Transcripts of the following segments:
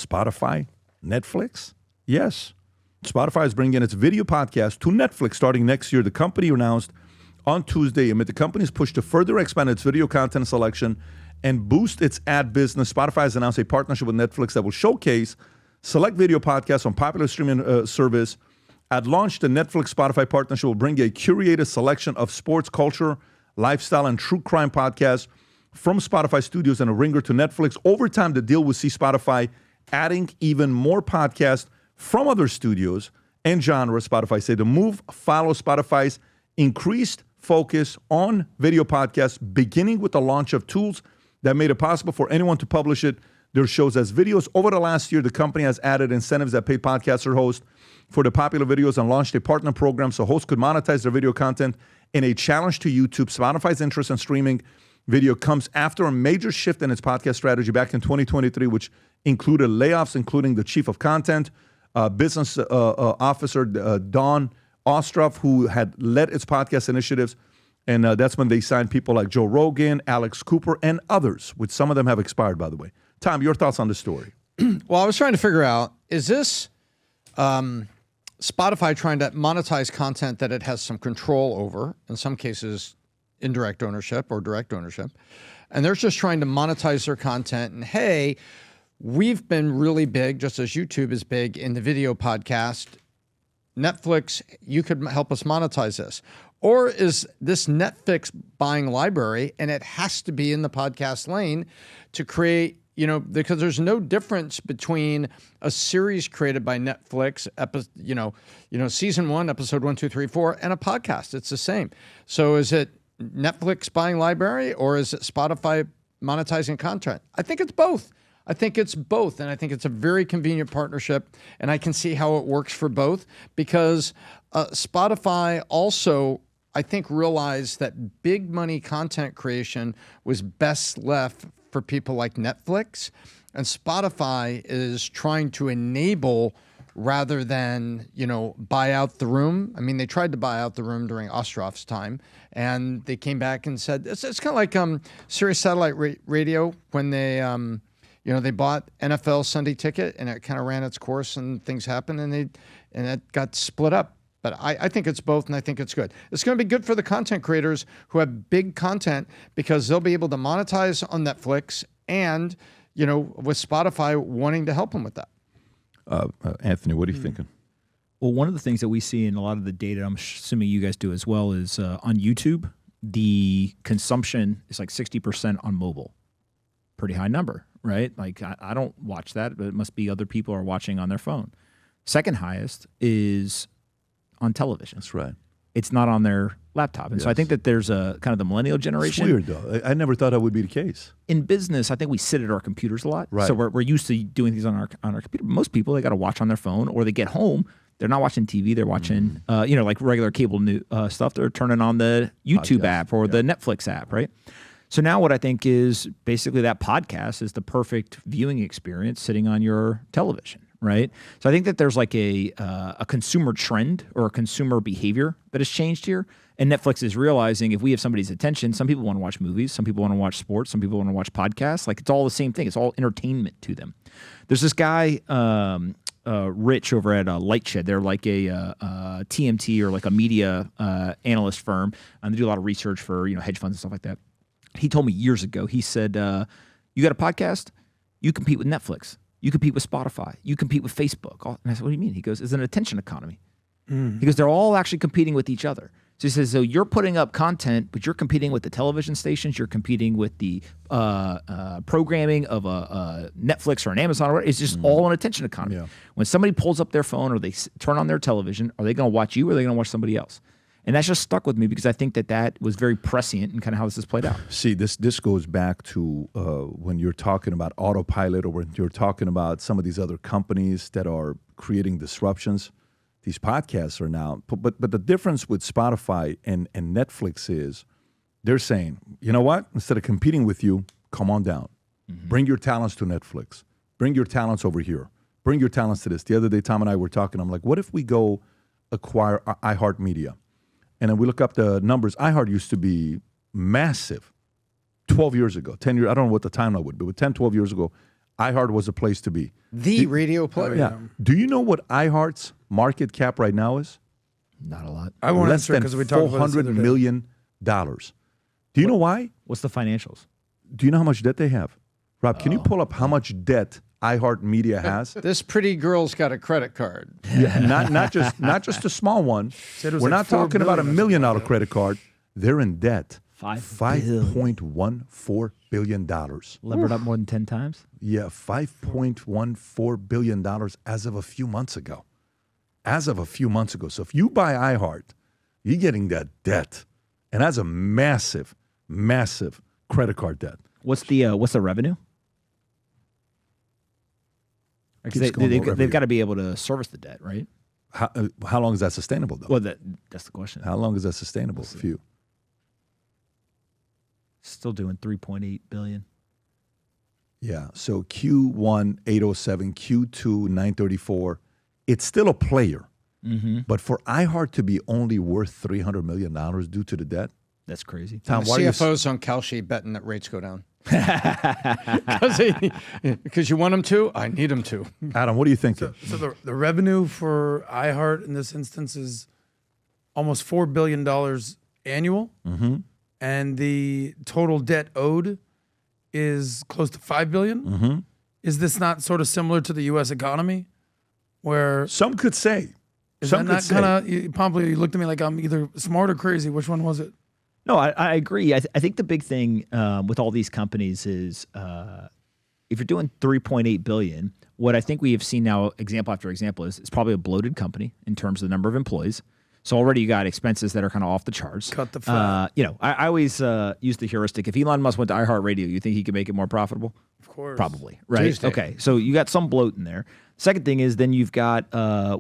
Spotify, Netflix? Yes. Spotify is bringing its video podcast to Netflix starting next year. The company announced on Tuesday amid the company's push to further expand its video content selection and boost its ad business. Spotify has announced a partnership with Netflix that will showcase select video podcasts on popular streaming service. At launch, the Netflix-Spotify partnership will bring a curated selection of sports, culture, lifestyle, and true crime podcasts from Spotify studios and a ringer to Netflix. Over time, the deal will see Spotify adding even more podcasts from other studios and genres. Spotify said the move follows Spotify's increased focus on video podcasts, beginning with the launch of tools that made it possible for anyone to publish their shows as videos. Over the last year, the company has added incentives that pay podcaster hosts for the popular videos and launched a partner program so hosts could monetize their video content in a challenge to YouTube. Spotify's interest in streaming video comes after a major shift in its podcast strategy back in 2023, which included layoffs, including the chief of content, business officer, Dawn Ostroff, who had led its podcast initiatives. And that's when they signed people like Joe Rogan, Alex Cooper, and others, which some of them have expired, by the way. Tom, your thoughts on the story? Well, I was trying to figure out, is this Spotify trying to monetize content that it has some control over, in some cases indirect ownership or direct ownership, and they're just trying to monetize their content and, hey, we've been really big, just as YouTube is big in the video podcast. Netflix, you could help us monetize this. Or is this Netflix buying library and it has to be in the podcast lane to create, because there's no difference between a series created by Netflix, season 1, episode 1, 2, 3, 4, and a podcast. It's the same. So is it Netflix buying library or is it Spotify monetizing content? I think it's both. And I think it's a very convenient partnership, and I can see how it works for both because Spotify also, I think, realized that big money content creation was best left for people like Netflix, and Spotify is trying to enable rather than, buy out the room. I mean, they tried to buy out the room during Ostroff's time, and they came back and said, it's kind of like Sirius Satellite Radio when they... they bought NFL Sunday Ticket and it kind of ran its course and things happened and it got split up. But I think it's both and I think it's good. It's going to be good for the content creators who have big content because they'll be able to monetize on Netflix and, with Spotify wanting to help them with that. Anthony, what are you thinking? Well, one of the things that we see in a lot of the data, I'm assuming you guys do as well, is on YouTube, the consumption is like 60% on mobile. Pretty high number, right? Like I don't watch that, but it must be other people are watching on their phone. Second highest is on television. That's right. It's not on their laptop. And so I think that there's a kind of the millennial generation. It's weird, though. I never thought that would be the case. In business, I think we sit at our computers a lot. Right. So we're used to doing things on our computer. Most people, they got to watch on their phone or they get home. They're not watching TV. They're watching, like regular cable stuff. They're turning on the YouTube app or the Netflix app, right? So now what I think is basically that podcast is the perfect viewing experience sitting on your television, right? So I think that there's like a consumer trend or a consumer behavior that has changed here. And Netflix is realizing if we have somebody's attention, some people want to watch movies, some people want to watch sports, some people want to watch podcasts. Like it's all the same thing. It's all entertainment to them. There's this guy, Rich over at Lightshed. They're like a TMT or like a media analyst firm. And they do a lot of research for hedge funds and stuff like that. He told me years ago, he said, you got a podcast? You compete with Netflix. You compete with Spotify. You compete with Facebook. And I said, what do you mean? He goes, it's an attention economy. He goes, they're all actually competing with each other. So he says, so you're putting up content, but you're competing with the television stations. You're competing with the programming of a Netflix or an Amazon. Or it's just all an attention economy. Yeah. When somebody pulls up their phone or they turn on their television, are they going to watch you or are they going to watch somebody else? And that's just stuck with me because I think that was very prescient in kind of how this has played out. See, this goes back to when you're talking about autopilot or when you're talking about some of these other companies that are creating disruptions. These podcasts are now, but the difference with Spotify and Netflix is they're saying, you know what? Instead of competing with you, come on down. Bring your talents to Netflix. Bring your talents over here. Bring your talents to this. The other day, Tom and I were talking. I'm like, what if we go acquire iHeartMedia? And then we look up the numbers. iHeart used to be massive 12 years ago, 10 years. I don't know what the timeline would be, but 10, 12 years ago, iHeart was a place to be. The radio player. Yeah. Do you know what iHeart's market cap right now is? Not a lot. I won't Less answer than because we talked about this the $400 other day. million. Do you know why? What's the financials? Do you know how much debt they have? Rob, can you pull up how much debt iHeartMedia has? This pretty girl's got a credit card. Yeah, not just a small one. Said it was We're like not $4 talking about a billion or $1 million something like that. credit card. They're in debt. $5 $5.14 billion. Levered up more than 10 times? Yeah, $5.14 billion as of a few months ago. As of a few months ago. So if you buy iHeart, you're getting that debt. And that's a massive, massive credit card debt. What's the revenue? Keeps They, going over every they've got to year. be able to service the debt, right? How long is that sustainable, though? Well, that's the question. How long is that sustainable for you? Still doing 3.8 billion. Yeah. So Q1 807, Q2 934. It's still a player, but for iHeart to be only worth $300 million due to the debt, That's crazy. Tom, The why are you CFO's on Kalshi betting that rates go down. Because you want them to, I need them to. Adam, what are you thinking? So the revenue for iHeart in this instance is almost $4 billion annual, and the total debt owed is close to $5 billion. Is this not sort of similar to the U.S. economy, where Some could say. is Some that could say. not kind of Pompliano? You looked at me like I'm either smart or crazy. Which one was it? No, I agree. I think the big thing with all these companies is if you're doing 3.8 billion, what I think we have seen now, example after example, is it's probably a bloated company in terms of the number of employees. So already you got expenses that are kind of off the charts. Cut the fat. I always use the heuristic. If Elon Musk went to iHeartRadio, you think he could make it more profitable? Of course, Probably, right? Tuesday. Okay, so you got some bloat in there. Second thing is then you've got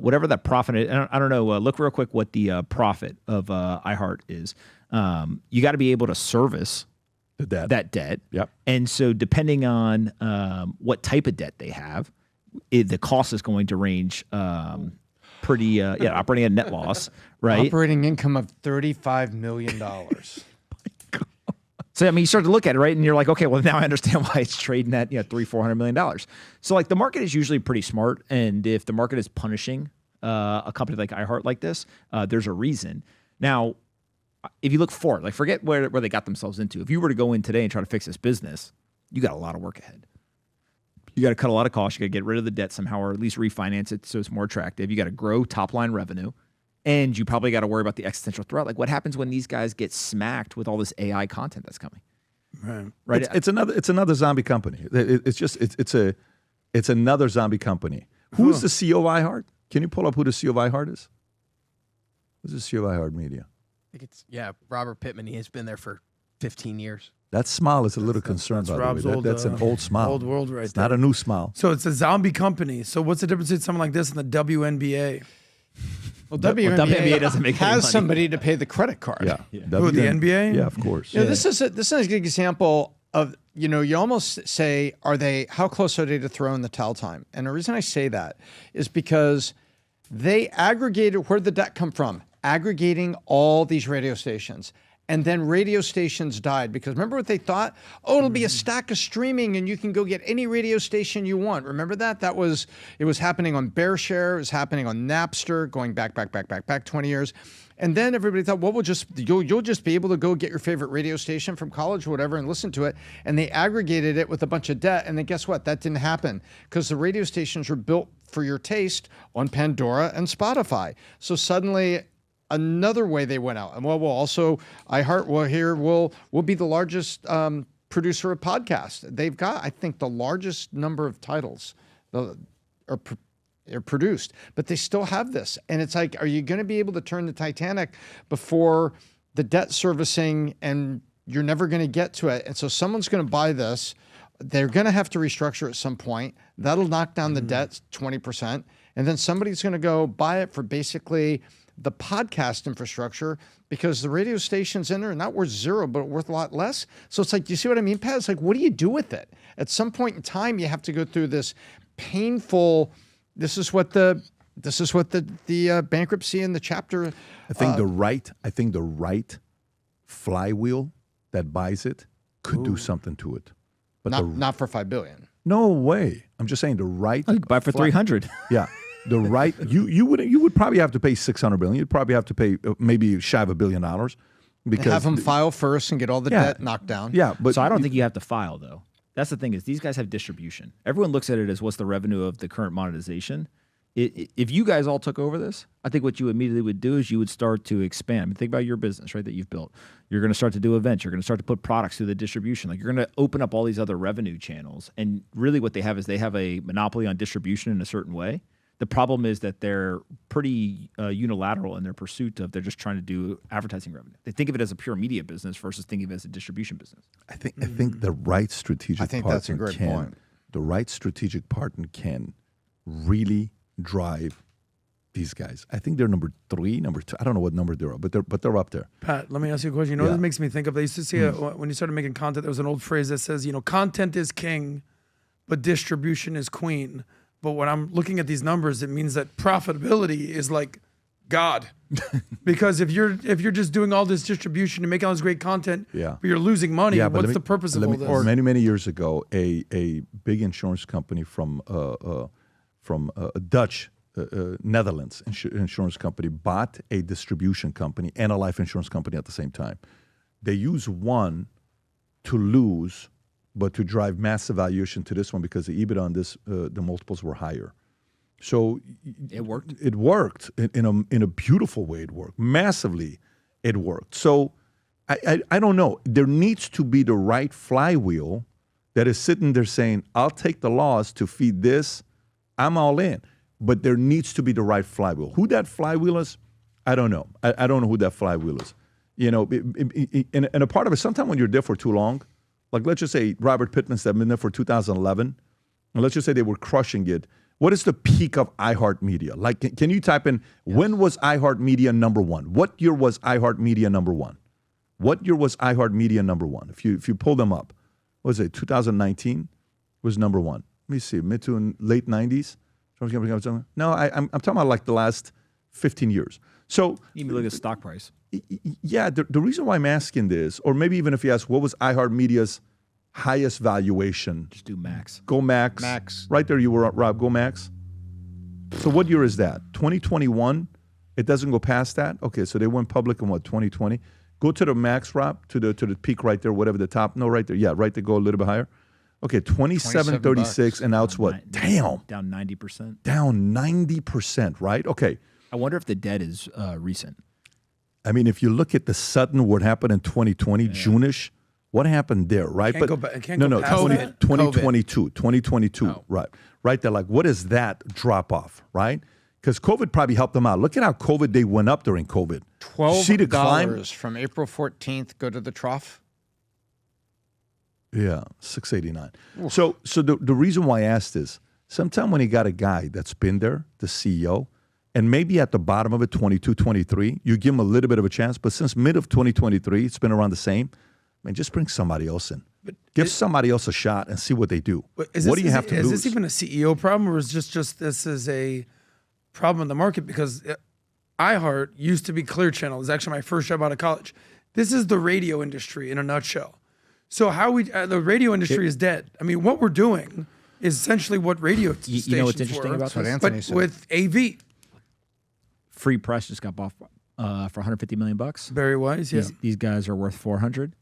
whatever that profit is. I don't know. Look real quick what the profit of iHeart is. You got to be able to service The debt. that debt. Yep. And so depending on what type of debt they have, the cost is going to range pretty, operating at net loss, right? Operating income of $35 million. So I mean, you start to look at it, right, and you're like, okay, well now I understand why it's trading at $300-400 million. So like the market is usually pretty smart, and if the market is punishing a company like iHeart like this, there's a reason. Now, if you look forward, like forget where they got themselves into. If you were to go in today and try to fix this business, you got a lot of work ahead. You got to cut a lot of costs. You got to get rid of the debt somehow, or at least refinance it so it's more attractive. You got to grow top line revenue. And you probably got to worry about the existential threat. Like what happens when these guys get smacked with all this AI content that's coming? Right. It's another zombie company. It's another zombie company. Who's the CEO of iHeart? Can you pull up who the CEO of iHeart is? Who's the CEO of iHeartMedia? I think it's Robert Pittman. He has been there for 15 years. That smile is a little concerned, by Rob's the way. old, That's an old smile. Old world right It's there. not a new smile. So it's a zombie company. So what's the difference between something like this and the WNBA? Well, WNBA doesn't make any has money. somebody to pay the credit card. Yeah. Who, the NBA? Yeah, of course. You know, this is a good example of, you almost say, how close are they to throwing the towel time? And the reason I say that is because they aggregated, where did the debt come from? Aggregating all these radio stations. And then radio stations died because remember what they thought? Oh, it'll be a stack of streaming and you can go get any radio station you want. Remember that? It was happening on BearShare. It was happening on Napster, going back 20 years. And then everybody thought, well, you'll just be able to go get your favorite radio station from college or whatever and listen to it. And they aggregated it with a bunch of debt. And then guess what? That didn't happen because the radio stations were built for your taste on Pandora and Spotify. So suddenly another way they went out. And well, also iHeart will be the largest producer of podcasts. They've got, I think, the largest number of titles are produced, but they still have this. And it's like, are you going to be able to turn the Titanic before the debt servicing and you're never going to get to it? And so someone's going to buy this. They're going to have to restructure at some point. That'll knock down the debt 20%. And then somebody's going to go buy it for basically the podcast infrastructure because the radio stations in there are not worth zero, but worth a lot less. So it's like, you see what I mean, Pat? It's like, what do you do with it? At some point in time, you have to go through this painful. This is what the bankruptcy and the chapter. I think the right flywheel that buys it could do something to it. But Not for $5 billion. No way. I'm just saying the right. I could buy for $300. Yeah, the right. You would probably have to pay $600 billion. You'd probably have to pay maybe shy of $1 billion because Have them file first and get all the debt knocked down. Yeah, but So I don't think you have to file, though. That's the thing is these guys have distribution. Everyone looks at it as what's the revenue of the current monetization. If you guys all took over this, I think what you immediately would do is you would start to expand. I mean, think about your business, right, that you've built. You're going to start to do events. You're going to start to put products through the distribution. Like you're going to open up all these other revenue channels. And really what they have is they have a monopoly on distribution in a certain way. The problem is that they're pretty unilateral in their pursuit of they're just trying to do advertising revenue. They think of it as a pure media business versus thinking of it as a distribution business. I think the right strategic I think partner that's a great can, point. the right strategic partner can really drive these guys. I think they're number 3, number 2. I don't know what number they're up, but they're up there. Pat, let me ask you a question. You know what Yeah. this makes me think of? They used to say when you started making content, there was an old phrase that says, content is king, but distribution is queen. But when I'm looking at these numbers, it means that profitability is like God. Because if you're just doing all this distribution and making all this great content, Yeah. but you're losing money, Yeah, but what's let me- the purpose of let all me- this? Many years ago, a big insurance company from Dutch Netherlands insurance company bought a distribution company and a life insurance company at the same time. They use one to lose, but to drive massive valuation to this one because the EBITDA on this, the multiples were higher. So It worked. It worked in a beautiful way. It worked massively. It worked. So I don't know. There needs to be the right flywheel that is sitting there saying, "I'll take the loss to feed this. I'm all in." But there needs to be the right flywheel. Who that flywheel is, I don't know. I don't know who that flywheel is. And a part of it, sometimes when you're there for too long, like let's just say Robert Pittman's been there for 2011, and let's just say they were crushing it. What is the peak of iHeartMedia? Like, can you type in, when was iHeartMedia number 1? What year was iHeartMedia number 1? What year was iHeartMedia number 1? If you pull them up, what was it, 2019 was number 1. Let me see, mid to late 90s? No, I'm talking about like the last 15 years. So You can look at the stock price. yeah, the reason why I'm asking this, or maybe even if you ask, what was iHeartMedia's highest valuation? Just do max. Go Max. Max. Right there you were, Rob. Go Max. So what year is that? 2021? It doesn't go past that? Okay, so they went public in what, 2020? Go to the max, Rob, to the peak right there, whatever the top. No, right there. Yeah, right there, go a little bit higher. Okay, 27.36, and now it's what? Damn. Down 90%. Down 90%, right? Okay. I wonder if the debt is recent. I mean, if you look at the sudden what happened in 2020, June-ish, what happened there, right? Can't go back- can't no, go no, past 20, that. 2022, right? Right there, like what is that drop off, right? Because COVID probably helped them out. Look at how they went up during COVID. See the climb? $12 from April 14th, go to the trough. Yeah, 689. So the reason why I asked is, sometime when you got a guy that's been there, the CEO, and maybe at the bottom of it, 22, 23, you give him a little bit of a chance. But since mid of 2023, it's been around the same. Man, just bring somebody else in. Give somebody else a shot and see what they do. What do you have to lose? Is this even a CEO problem, or is just this is a problem in the market? Because iHeart used to be Clear Channel. It was actually my first job out of college. This is the radio industry in a nutshell. So the radio industry is dead. I mean, what we're doing is essentially what radio stations You know what's interesting were, about what this? Anthony but said. with AV. Free Press just got bought for $150 million. Barry Wise, yeah. These guys are worth 400.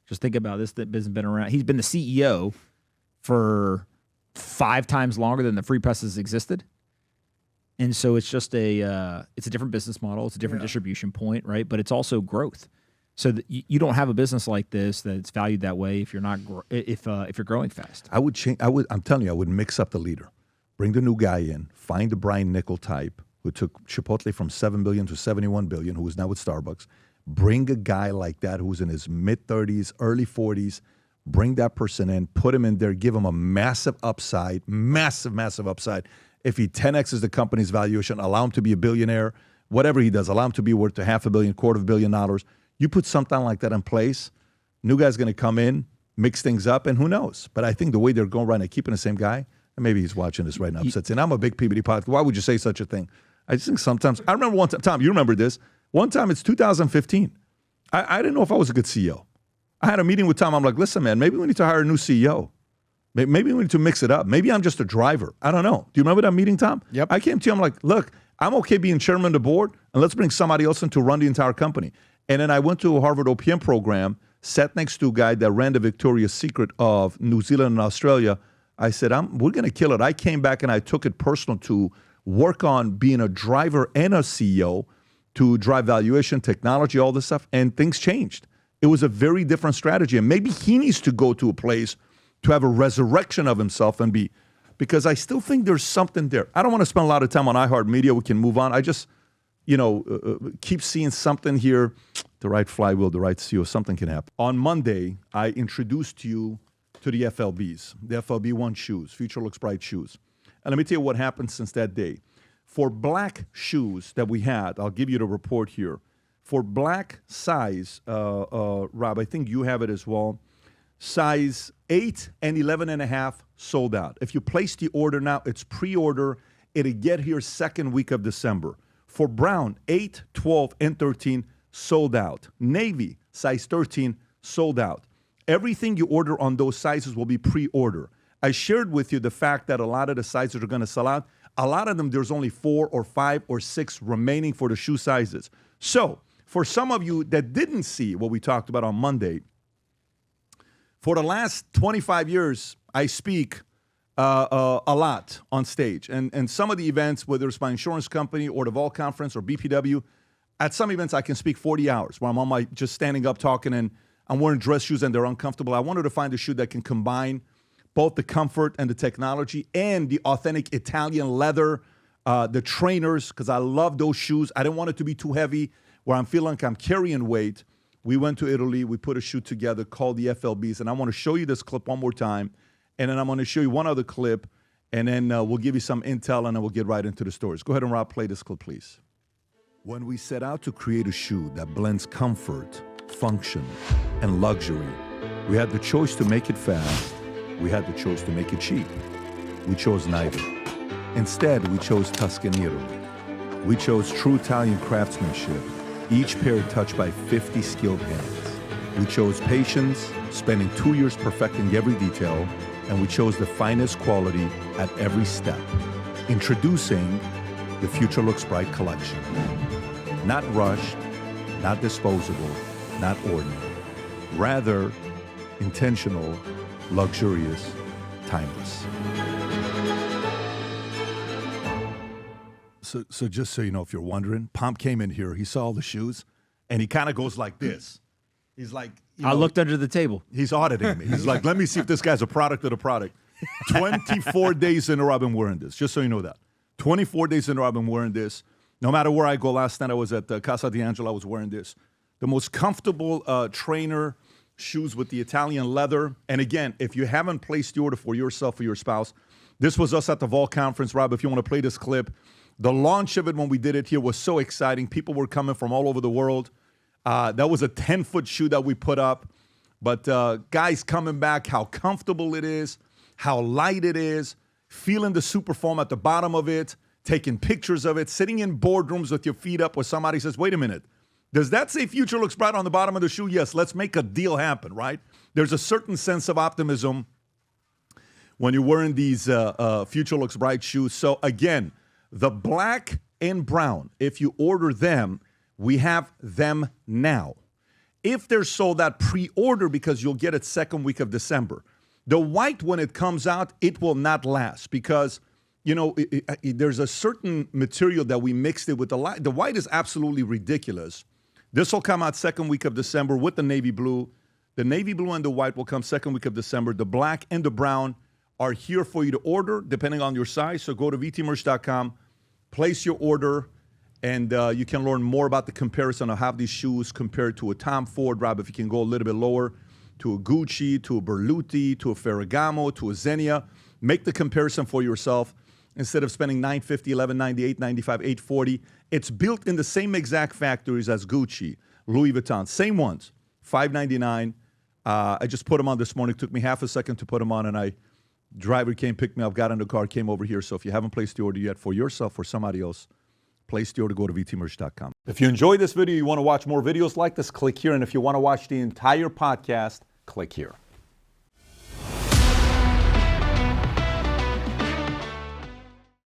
Just think about this. That business has been around. He's been the CEO for 5 times longer than the Free Press has existed. And so it's just it's a different business model. It's a different distribution point, right? But it's also growth. So that you don't have a business like this that's valued that way if you're not if you're growing fast. I would change. I'm telling you, I would mix up the leader. Bring the new guy in. Find the Brian Nichol type who took Chipotle from $7 billion to $71 billion, who is now with Starbucks. Bring a guy like that who's in his mid-30s, early 40s. Bring that person in. Put him in there. Give him a massive upside. Massive upside. If he 10x's the company's valuation, allow him to be a billionaire. Whatever he does, allow him to be worth $500 million, $250 million. You put something like that in place, new guy's going to come in, mix things up, and who knows? But I think the way they're going right now, keeping the same guy, and maybe he's watching this right now, upsets. And I'm a big PBD podcast. Why would you say such a thing? I just think sometimes, I remember one time, Tom, you remember this. One time, it's 2015. I didn't know if I was a good CEO. I had a meeting with Tom. I'm like, listen, man, maybe we need to hire a new CEO. Maybe we need to mix it up. Maybe I'm just a driver. I don't know. Do you remember that meeting, Tom? Yep. I came to you. I'm like, look, I'm okay being chairman of the board, and let's bring somebody else in to run the entire company. And then I went to a Harvard OPM program, sat next to a guy that ran the Victoria's Secret of New Zealand and Australia. I said, we're going to kill it. I came back and I took it personal to work on being a driver and a CEO to drive valuation, technology, all this stuff, and things changed. It was a very different strategy. And maybe he needs to go to a place to have a resurrection of himself and be, because I still think there's something there. I don't want to spend a lot of time on iHeartMedia. We can move on. I just, keep seeing something here, the right flywheel, the right CEO, something can happen. On Monday, I introduced you to the FLBs, the FLB1 shoes, Future Looks Bright shoes. And let me tell you what happened since that day. For black shoes that we had, I'll give you the report here. For black size, Rob, I think you have it as well. Size 8 and 11.5 sold out. If you place the order now, it's pre-order. It'll get here second week of December. For brown, 8, 12, and 13 sold out. Navy, size 13, sold out. Everything you order on those sizes will be pre-order. I shared with you the fact that a lot of the sizes are going to sell out. A lot of them, there's only 4 or 5 or 6 remaining for the shoe sizes. So for some of you that didn't see what we talked about on Monday, for the last 25 years, I speak a lot on stage. And some of the events, whether it's my insurance company or the Vol Conference or BPW, at some events I can speak 40 hours where I'm on my just standing up talking and I'm wearing dress shoes and they're uncomfortable. I wanted to find a shoe that can combine both the comfort and the technology and the authentic Italian leather, the trainers, because I love those shoes. I didn't want it to be too heavy where I'm feeling like I'm carrying weight. We went to Italy. We put a shoe together called the FLBs. And I want to show you this clip one more time. And then I'm going to show you one other clip. And then we'll give you some intel and then we'll get right into the stories. Go ahead and Rob, play this clip, please. When we set out to create a shoe that blends comfort, function, and luxury, we had the choice to make it fast. We had the choice to make it cheap. We chose neither. Instead, we chose Tuscany, Italy. We chose true Italian craftsmanship, each pair touched by 50 skilled hands. We chose patience, spending 2 years perfecting every detail, and we chose the finest quality at every step. Introducing the Future Looks Bright collection. Not rushed, not disposable, not ordinary. Rather, intentional, luxurious, timeless. So just so you know, if you're wondering, Pomp came in here, he saw all the shoes, and he kind of goes like this. He's like, I looked under the table. He's auditing me. He's like, let me see if this guy's a product of the product. 24 days in a row I've been wearing this, just so you know that. 24 days in a row I've been wearing this. No matter where I go, last night I was at Casa D'Angelo, I was wearing this. The most comfortable trainer shoes with the Italian leather. And again, if you haven't placed the order for yourself or your spouse, this was us at the Vol Conference. Rob, if you want to play this clip, the launch of it when we did it here was so exciting. People were coming from all over the world. That was a 10-foot shoe that we put up. But guys coming back, how comfortable it is, how light it is, feeling the super foam at the bottom of it, taking pictures of it, sitting in boardrooms with your feet up where somebody says, wait a minute, does that say Future Looks Bright on the bottom of the shoe? Yes, let's make a deal happen, right? There's a certain sense of optimism when you're wearing these Future Looks Bright shoes. So again, the black and brown, if you order them, we have them now. If they're sold out, pre-order because you'll get it second week of December. The white, when it comes out, it will not last because, there's a certain material that we mixed it with. The white is absolutely ridiculous. This will come out second week of December with the navy blue. The navy blue and the white will come second week of December. The black and the brown are here for you to order depending on your size. So go to vtmerch.com, place your order, and you can learn more about the comparison of how these shoes compare to a Tom Ford. Rob, if you can go a little bit lower, to a Gucci, to a Berluti, to a Ferragamo, to a Xenia. Make the comparison for yourself. Instead of spending $950, $1198, $95, $840, it's built in the same exact factories as Gucci, Louis Vuitton, same ones, $599. I just put them on this morning. It took me half a second to put them on, and driver came, picked me up, got in the car, came over here. So if you haven't placed the order yet for yourself or somebody else, place the order, go to vtmerch.com. If you enjoyed this video, you want to watch more videos like this, click here. And if you want to watch the entire podcast, click here.